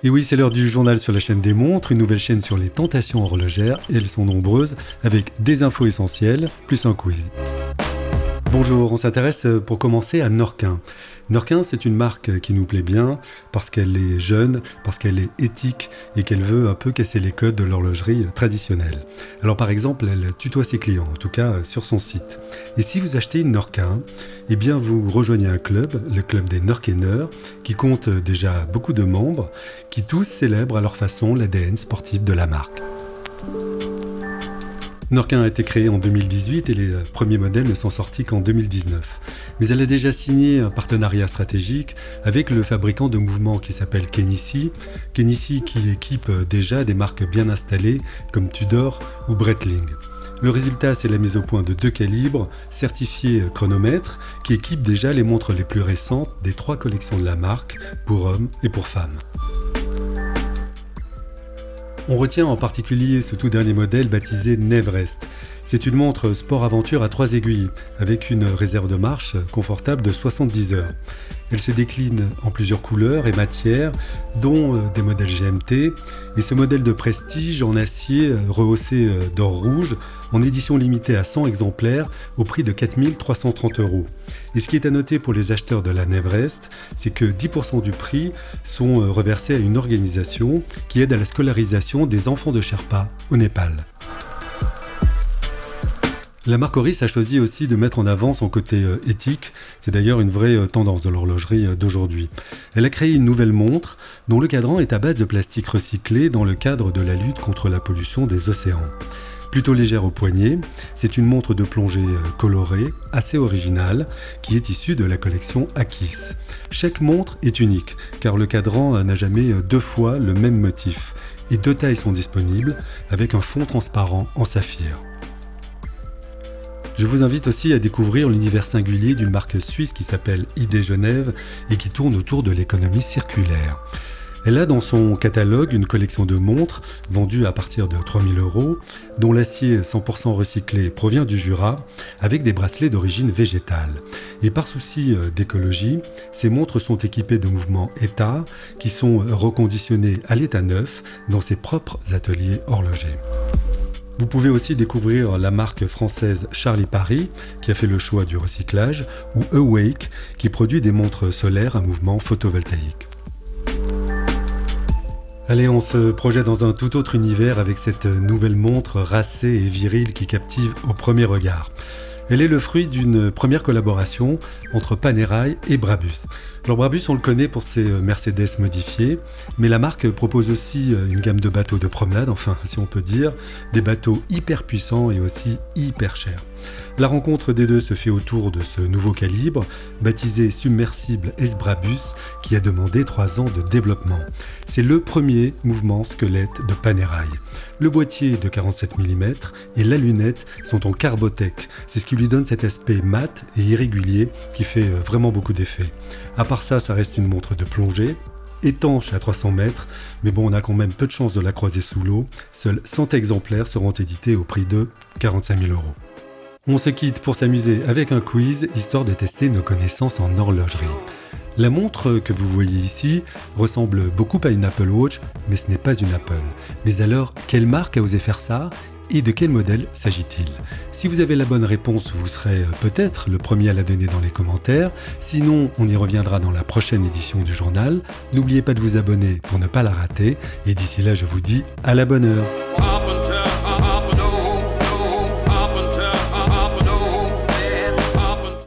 Et oui, c'est l'heure du journal sur la chaîne des montres, une nouvelle chaîne sur les tentations horlogères, et elles sont nombreuses, avec des infos essentielles, plus un quiz. Bonjour, on s'intéresse pour commencer à Norqain. Norqain, c'est une marque qui nous plaît bien parce qu'elle est jeune, parce qu'elle est éthique et qu'elle veut un peu casser les codes de l'horlogerie traditionnelle. Alors par exemple, elle tutoie ses clients, en tout cas sur son site. Et si vous achetez une Norqain, eh bien vous rejoignez un club, le club des Norqaineurs, qui compte déjà beaucoup de membres, qui tous célèbrent à leur façon l'ADN sportif de la marque. Norqain a été créée en 2018 et les premiers modèles ne sont sortis qu'en 2019. Mais elle a déjà signé un partenariat stratégique avec le fabricant de mouvements qui s'appelle Kenissi. Kenissi qui équipe déjà des marques bien installées comme Tudor ou Breitling. Le résultat, c'est la mise au point de 2 calibres, certifiés chronomètres, qui équipent déjà les montres les plus récentes des 3 collections de la marque, pour hommes et pour femmes. On retient en particulier ce tout dernier modèle baptisé Nevrest. C'est une montre sport-aventure à 3 aiguilles, avec une réserve de marche confortable de 70 heures. Elle se décline en plusieurs couleurs et matières, dont des modèles GMT, et ce modèle de prestige en acier rehaussé d'or rouge, en édition limitée à 100 exemplaires, au prix de 4 330 €. Et ce qui est à noter pour les acheteurs de la Nevrest, c'est que 10% du prix sont reversés à une organisation qui aide à la scolarisation des enfants de Sherpa au Népal. La marque Oris a choisi aussi de mettre en avant son côté éthique, c'est d'ailleurs une vraie tendance de l'horlogerie d'aujourd'hui. Elle a créé une nouvelle montre dont le cadran est à base de plastique recyclé dans le cadre de la lutte contre la pollution des océans. Plutôt légère au poignet, c'est une montre de plongée colorée, assez originale, qui est issue de la collection Akis. Chaque montre est unique, car le cadran n'a jamais 2 fois le même motif, et 2 tailles sont disponibles, avec un fond transparent en saphir. Je vous invite aussi à découvrir l'univers singulier d'une marque suisse qui s'appelle ID Genève et qui tourne autour de l'économie circulaire. Elle a dans son catalogue une collection de montres vendues à partir de 3 000 €, dont l'acier 100% recyclé provient du Jura, avec des bracelets d'origine végétale. Et par souci d'écologie, ces montres sont équipées de mouvements ETA qui sont reconditionnés à l'état neuf dans ses propres ateliers horlogers. Vous pouvez aussi découvrir la marque française Charlie Paris, qui a fait le choix du recyclage, ou Awake, qui produit des montres solaires à mouvement photovoltaïque. Allez, on se projette dans un tout autre univers avec cette nouvelle montre racée et virile qui captive au premier regard. Elle est le fruit d'une première collaboration entre Panerai et Brabus. Alors Brabus, on le connaît pour ses Mercedes modifiés, mais la marque propose aussi une gamme de bateaux de promenade, enfin si on peut dire, des bateaux hyper puissants et aussi hyper chers. La rencontre des deux se fait autour de ce nouveau calibre, baptisé Submersible S Brabus, qui a demandé 3 ans de développement. C'est le premier mouvement squelette de Panerai. Le boîtier de 47 mm et la lunette sont en Carbotech. C'est ce qui lui donne cet aspect mat et irrégulier qui fait vraiment beaucoup d'effet. À part ça, ça reste une montre de plongée, étanche à 300 mètres, mais bon, on a quand même peu de chances de la croiser sous l'eau. Seuls 100 exemplaires seront édités au prix de 45 000 €. On se quitte pour s'amuser avec un quiz, histoire de tester nos connaissances en horlogerie. La montre que vous voyez ici ressemble beaucoup à une Apple Watch, mais ce n'est pas une Apple. Mais alors, quelle marque a osé faire ça ? Et de quel modèle s'agit-il ? Si vous avez la bonne réponse, vous serez peut-être le premier à la donner dans les commentaires. Sinon, on y reviendra dans la prochaine édition du journal. N'oubliez pas de vous abonner pour ne pas la rater. Et d'ici là, je vous dis à la bonne heure.